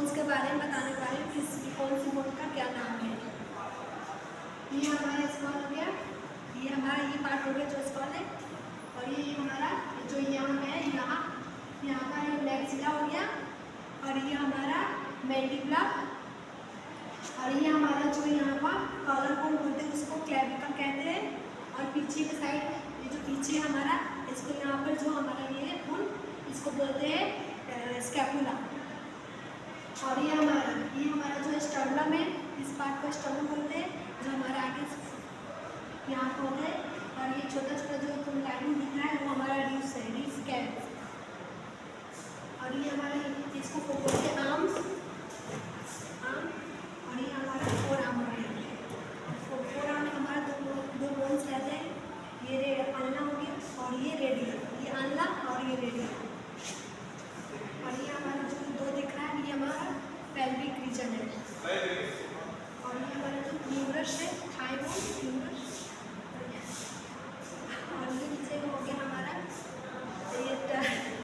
Bones के बारे में बताने वाली हूँ, किस कौन सी बोन का क्या नाम है। ये हमारा स्कॉल हो गया, ये हमारा ये पार्ट हो गया जो स्कॉल है, और ये हमारा जो यहाँ है, यहाँ का ये मैक्सिला हो गया, और ये हमारा मैंडिबुला, और ये हमारा जो यहाँ का कॉलर बोन बोलते हैं उसको क्लेविकल कहते हैं, और पीछे के साइड ये जो पीछे हमारा इसको यहाँ पर जो हमारा ये बोन इसको बोलते हैं स्कैपुला। और ये हमारा जो स्टर्नम है, इस पार्ट को स्टर्नम बोलते हैं, जो हमारा आगे यहाँ पर होता है, और ये छोटा छोटा जो तुम लाइन दिख रहा है वो हमारा रिब्स है, रिब्स कैप। और ये हमारा इसको बोलते हैं आर्म्स, और ये हमारा फोर आर्म है। फोर आर्म में हमारा दो बोन्स रहते हैं, ये अल्ना हो गया और ये रेडियल, ये अल्ना और ये रेडियल। और ये हमारा जो दो दिख रहा है ये हमारा पेल्विक रीजन है, और ये हमारा जो न्यूरस है थाई बोन,